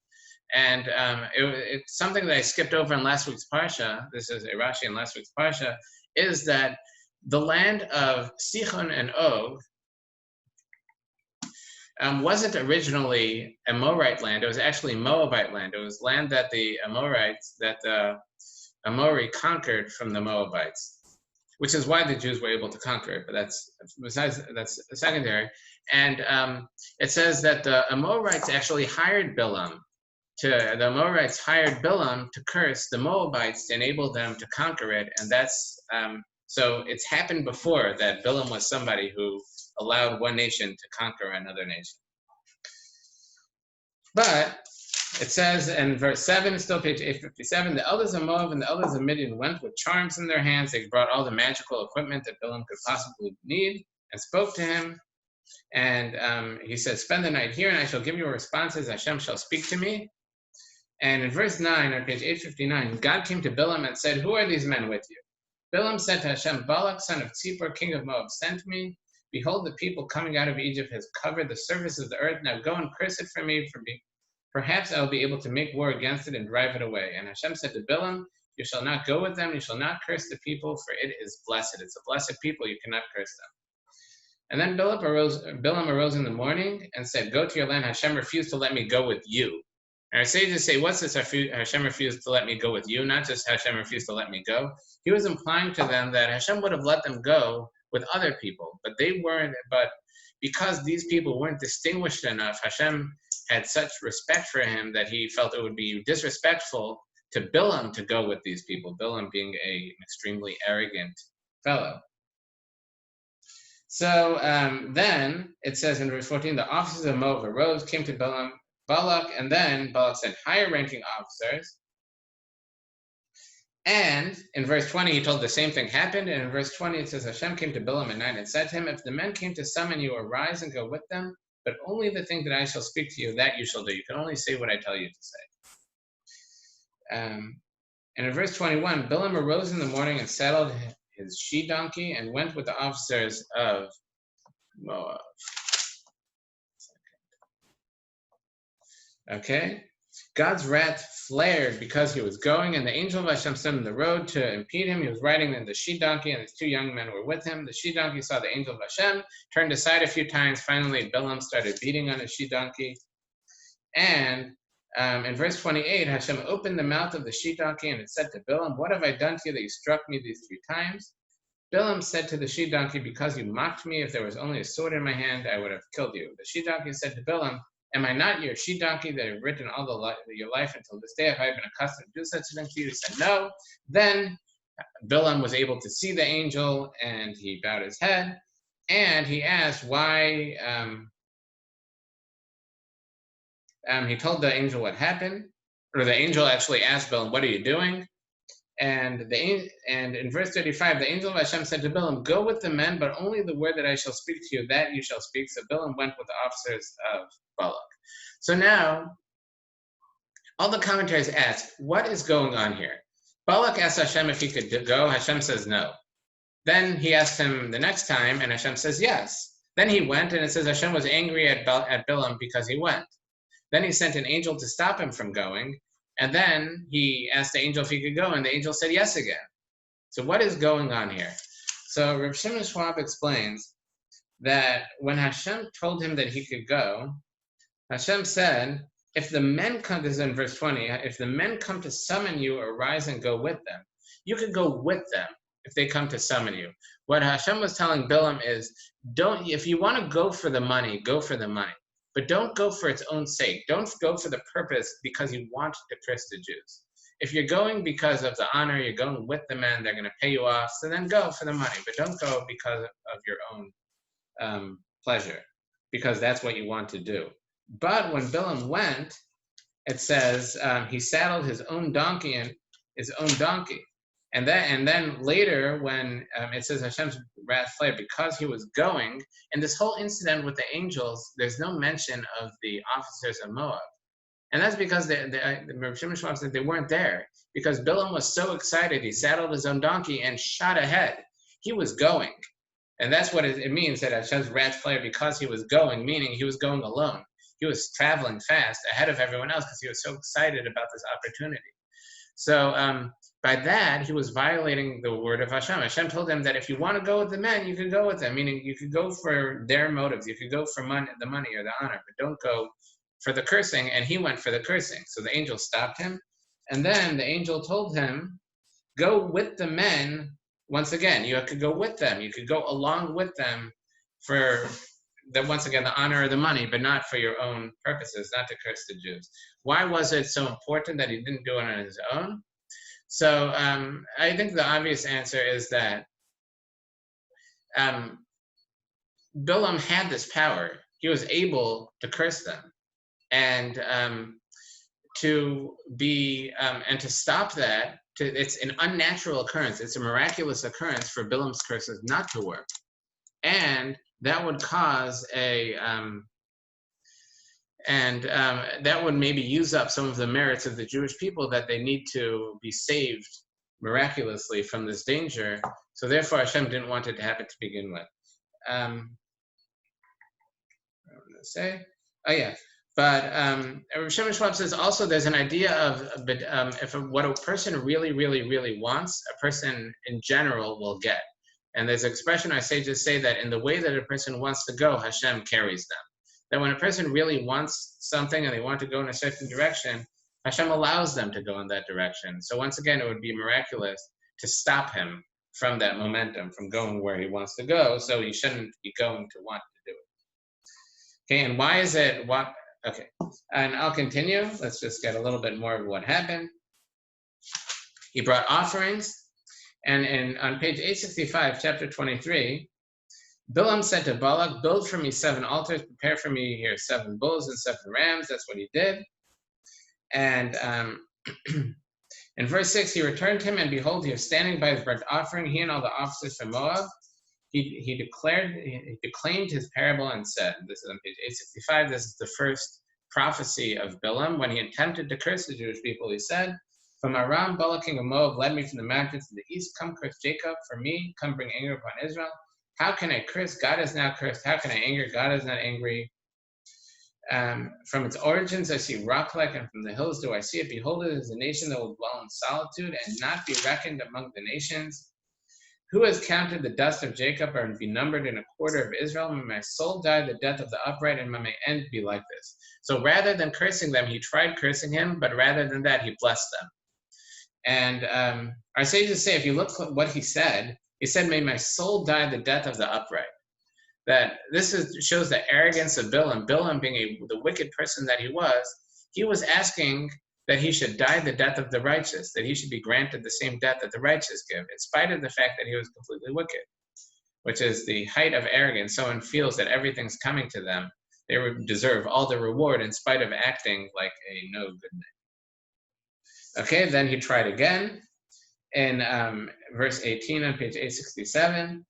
And it's something that I skipped over in last week's Parsha. This is a Rashi in last week's Parsha, is that the land of Sichon and Og wasn't originally Amorite land. It was actually Moabite land. It was land that the Amori conquered from the Moabites, which is why the Jews were able to conquer it. But that's secondary. And it says that the Amorites actually hired Bilam. The Amorites hired Bilam to curse the Moabites to enable them to conquer it, and that's so it's happened before that Bilam was somebody who allowed one nation to conquer another nation. But it says in verse 7, still page 857, the elders of Moab and the elders of Midian went with charms in their hands. They brought all the magical equipment that Bilam could possibly need and spoke to him. And he said, spend the night here and I shall give you responses. Hashem shall speak to me. And in verse 9, on page 859, God came to Bilam and said, who are these men with you? Bilam said to Hashem, Balak, son of Tzipor, king of Moab, sent me. Behold, the people coming out of Egypt has covered the surface of the earth. Now go and curse it for me. Perhaps I will be able to make war against it and drive it away. And Hashem said to Bilam, you shall not go with them. You shall not curse the people, for it is blessed. It's a blessed people. You cannot curse them. And then Bilam arose in the morning and said, go to your land. Hashem refused to let me go with you. And our sages say, what's this? Hashem refused to let me go with you, not just Hashem refused to let me go. He was implying to them that Hashem would have let them go with other people, but they weren't. But because these people weren't distinguished enough, Hashem had such respect for him that he felt it would be disrespectful to Bilam to go with these people, Bilam being an extremely arrogant fellow. So then it says in verse 14, the officers of Moab arose, came to Balak, and then Balak sent higher ranking officers. And in verse 20, he told the same thing happened. And in verse 20, it says, Hashem came to Bilam at night and said to him, if the men came to summon you, arise and go with them, but only the thing that I shall speak to you, that you shall do. You can only say what I tell you to say. And in verse 21, Bilam arose in the morning and saddled his she-donkey and went with the officers of Moab. Okay. God's wrath flared because he was going, and the angel of Hashem stood in the road to impede him. He was riding in the she-donkey, and his two young men were with him. The she-donkey saw the angel of Hashem, turned aside a few times. Finally, Bilam started beating on his she-donkey. And in verse 28, Hashem opened the mouth of the she-donkey, and it said to Bilam, what have I done to you that you struck me these 3 times? Bilam said to the she-donkey, because you mocked me, if there was only a sword in my hand, I would have killed you. The she-donkey said to Bilam, am I not your she-donkey that have ridden all your life until this day? Have I been accustomed to do such a thing to you? He said, no. Then Bilam was able to see the angel, and he bowed his head, and he asked why. He told the angel what happened, or the angel actually asked Bilam, what are you doing? And in verse 35, the angel of Hashem said to Bilam, go with the men, but only the word that I shall speak to you, that you shall speak. So Bilam went with the officers of Balak. So now, all the commentaries ask, what is going on here? Balak asked Hashem if he could go. Hashem says no. Then he asked him the next time, and Hashem says yes. Then he went, and it says Hashem was angry at Bilam because he went. Then he sent an angel to stop him from going, and then he asked the angel if he could go, and the angel said yes again. So what is going on here? So Reb Shimon Schwab explains that when Hashem told him that he could go, Hashem said, if the men come, this is in verse 20, if the men come to summon you, arise and go with them. You can go with them if they come to summon you. What Hashem was telling Bilam is, if you want to go for the money, go for the money. But don't go for its own sake. Don't go for the purpose because you want to curse the Jews. If you're going because of the honor, you're going with the men, they're going to pay you off, so then go for the money. But don't go because of your own pleasure, because that's what you want to do. But when Bilam went, it says he saddled his own donkey and his own donkey. And then later, when it says Hashem's wrath flared because he was going, and this whole incident with the angels, there's no mention of the officers of Moab. And that's because the said they weren't there. Because Bilam was so excited, he saddled his own donkey and shot ahead. He was going. And that's what it means that Hashem's wrath flared because he was going, meaning he was going alone. He was traveling fast ahead of everyone else because he was so excited about this opportunity. So by that, he was violating the word of Hashem. Hashem told him that if you want to go with the men, you could go with them, meaning you could go for their motives. You could go for the money or the honor, but don't go for the cursing. And he went for the cursing. So the angel stopped him. And then the angel told him, go with the men. Once again, you could go with them. You could go along with them for once again, the honor or the money, but not for your own purposes, not to curse the Jews. Why was it so important that he didn't do it on his own? So I think the obvious answer is that Bilam had this power. He was able to curse them, and to stop that. It's an unnatural occurrence. It's a miraculous occurrence for Bilam's curses not to work, and that would cause that would maybe use up some of the merits of the Jewish people, that they need to be saved miraculously from this danger. So therefore, Hashem didn't want it to happen to begin with. What am I going to say? Oh yeah, but Rabbi Shimon Schwab says also there's an idea of what a person really, really, really wants, a person in general will get. And there's an expression our sages say that in the way that a person wants to go, Hashem carries them. That when a person really wants something and they want to go in a certain direction, Hashem allows them to go in that direction. So once again, it would be miraculous to stop him from that momentum, from going where he wants to go, so he shouldn't be going to want to do it. Okay, and why is it, okay, and I'll continue. Let's just get a little bit more of what happened. He brought offerings. And on page 865, chapter 23, Bilam said to Balak, build for me 7 altars, prepare for me here 7 bulls and 7 rams. That's what he did. And in verse 6, he returned him, and behold, he was standing by his burnt offering, he and all the officers from Moab. He declaimed his parable and said, this is on page 865, this is the first prophecy of Bilam. When he attempted to curse the Jewish people, he said, from Aram, Balak, king of Moab, led me from the mountains to the east. Come curse Jacob for me. Come bring anger upon Israel. How can I curse? God is now cursed. How can I anger? God is not angry. From its origins I see rock-like, and from the hills do I see it. Behold, it is a nation that will dwell in solitude and not be reckoned among the nations. Who has counted the dust of Jacob, or be numbered in a quarter of Israel? May my soul die the death of the upright, and may my end be like this. So rather than cursing them, he tried cursing him, but rather than that, he blessed them. And our sages say, if you look at what he said, may my soul die the death of the upright. That this shows the arrogance of Bilam. Bilam, being the wicked person that he was asking that he should die the death of the righteous, that he should be granted the same death that the righteous give, in spite of the fact that he was completely wicked, which is the height of arrogance. Someone feels that everything's coming to them. They deserve all the reward in spite of acting like a no good man. Okay, then he tried again in verse 18 on page 867.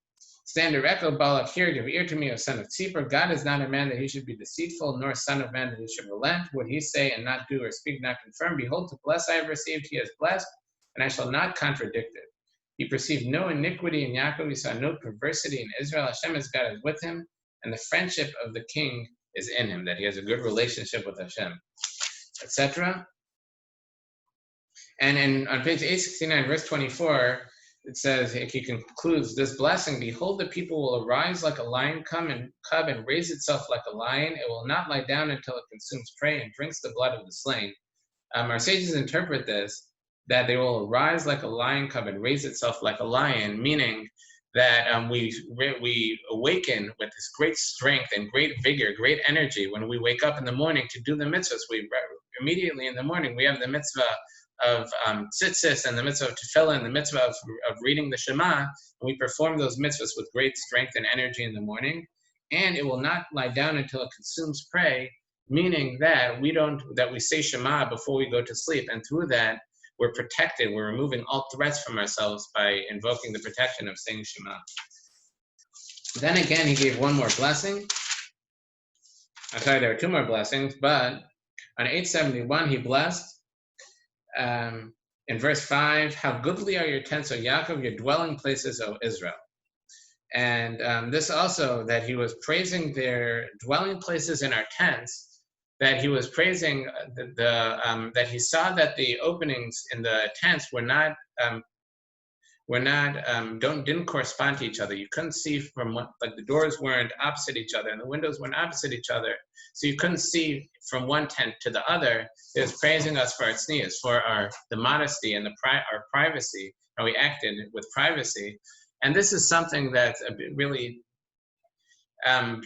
Stand erect, O Balak, hear, give ear to me, O son of Tzipor. God is not a man that he should be deceitful, nor son of man that he should relent. Would he say and not do, or speak not confirm? Behold, to bless I have received, he has blessed, and I shall not contradict it. He perceived no iniquity in Yaakov, he saw no perversity in Israel. Hashem as God is with him, and the friendship of the king is in him, that he has a good relationship with Hashem, etc. And on page 869, verse 24, it says, he concludes this blessing, behold, the people will arise like a lion cub and raise itself like a lion. It will not lie down until it consumes prey and drinks the blood of the slain. Our sages interpret this, that they will arise like a lion cub and raise itself like a lion, meaning that we awaken with this great strength and great vigor, great energy when we wake up in the morning to do the mitzvahs. Immediately in the morning, we have the mitzvah of tzitzis and the mitzvah of tefillah and the mitzvah of reading the Shema, and we perform those mitzvahs with great strength and energy in the morning. and it will not lie down until it consumes prey, meaning that we say Shema before we go to sleep, and through that we're protected. We're removing all threats from ourselves by invoking the protection of saying Shema. Then again, he gave one more blessing. I'm sorry, there are two more blessings, but on 871 he blessed. In verse 5, how goodly are your tents, O Yaakov, your dwelling places, O Israel. And this also, that he was praising their dwelling places in our tents, that he was praising that he saw that the openings in the tents didn't correspond to each other. You couldn't see from the doors weren't opposite each other and the windows weren't opposite each other. So you couldn't see from one tent to the other. It was praising us for our tznius, for the modesty and our privacy, how we acted with privacy. And this is something that's really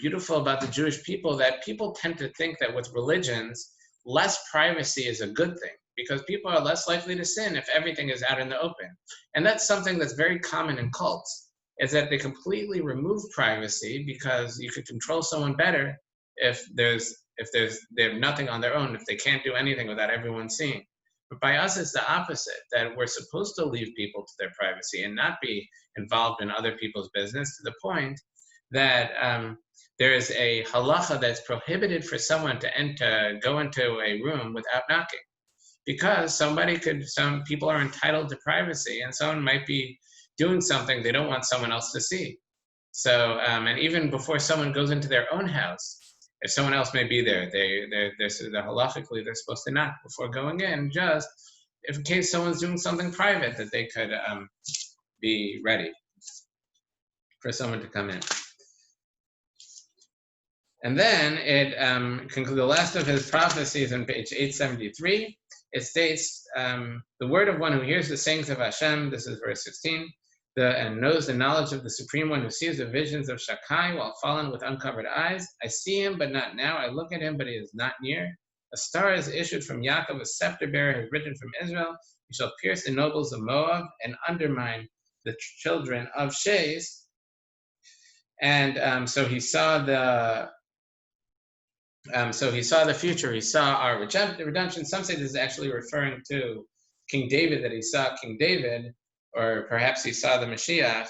beautiful about the Jewish people, that people tend to think that with religions, less privacy is a good thing, because people are less likely to sin if everything is out in the open. And that's something that's very common in cults, is that they completely remove privacy because you could control someone better if they have nothing on their own, if they can't do anything without everyone seeing. But by us, it's the opposite, that we're supposed to leave people to their privacy and not be involved in other people's business, to the point that there is a halacha that's prohibited for someone to go into a room without knocking, because some people are entitled to privacy, and someone might be doing something they don't want someone else to see. So, and even before someone goes into their own house, if someone else may be there, they're halachically they're supposed to knock before going in, just if in case someone's doing something private, that they could be ready for someone to come in. And then it concludes the last of his prophecies on page 873. It states, the word of one who hears the sayings of Hashem, this is verse 16, and knows the knowledge of the Supreme One, who sees the visions of Shakai while fallen with uncovered eyes. I see him, but not now. I look at him, but he is not near. A star is issued from Yaakov, a scepter bearer has risen from Israel. He shall pierce the nobles of Moab and undermine the children of Shez. And so he saw the future. He saw our redemption. Some say this is actually referring to King David, that he saw King David, or perhaps he saw the Mashiach,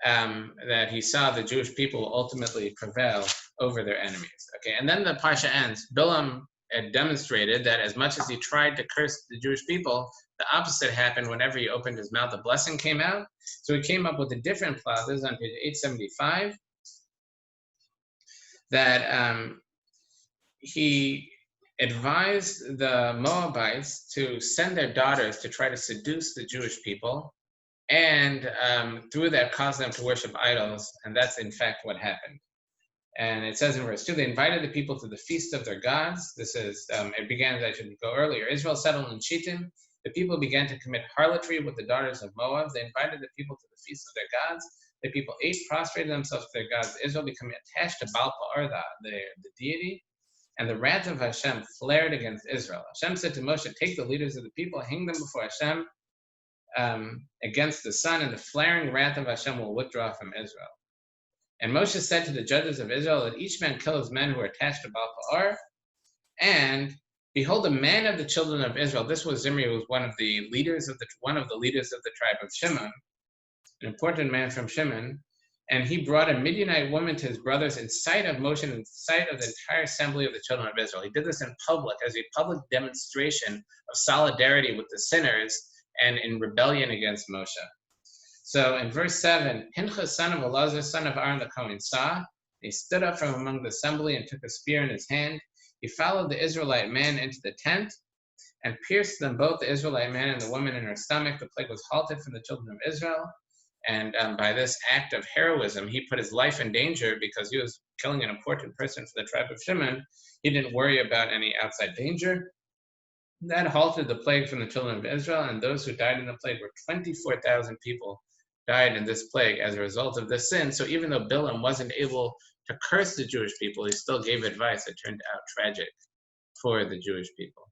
that he saw the Jewish people ultimately prevail over their enemies. Okay, and then the Parsha ends. Bilam had demonstrated that as much as he tried to curse the Jewish people, the opposite happened. Whenever he opened his mouth, the blessing came out. So he came up with a different plot. This is on page 875. That he advised the Moabites to send their daughters to try to seduce the Jewish people, and through that cause them to worship idols, and that's in fact what happened. And it says in verse 2, they invited the people to the feast of their gods. This is, it began, I should go earlier. Israel settled in Shittim. The people began to commit harlotry with the daughters of Moab. They invited the people to the feast of their gods. The people ate, prostrated themselves to their gods. Israel became attached to Baal Pa'ar, the deity, and the wrath of Hashem flared against Israel. Hashem said to Moshe, take the leaders of the people, hang them before Hashem against the sun, and the flaring wrath of Hashem will withdraw from Israel. And Moshe said to the judges of Israel, let each man kill his men who are attached to Baal Pa'ar. And behold, a man of the children of Israel, this was Zimri, who was one of the leaders of the tribe of Shimon, an important man from Shimon, and he brought a Midianite woman to his brothers in sight of Moshe and in sight of the entire assembly of the children of Israel. He did this in public as a public demonstration of solidarity with the sinners and in rebellion against Moshe. So in verse 7, Pinchas, son of Elazar, son of Aaron the Kohen, saw. He stood up from among the assembly and took a spear in his hand. He followed the Israelite man into the tent and pierced them both, the Israelite man and the woman in her stomach. The plague was halted from the children of Israel. And by this act of heroism, he put his life in danger because he was killing an important person for the tribe of Shimon. He didn't worry about any outside danger. That halted the plague from the children of Israel, and those who died in the plague were 24,000 people died in this plague as a result of this sin. So even though Bilam wasn't able to curse the Jewish people, he still gave advice that turned out tragic for the Jewish people.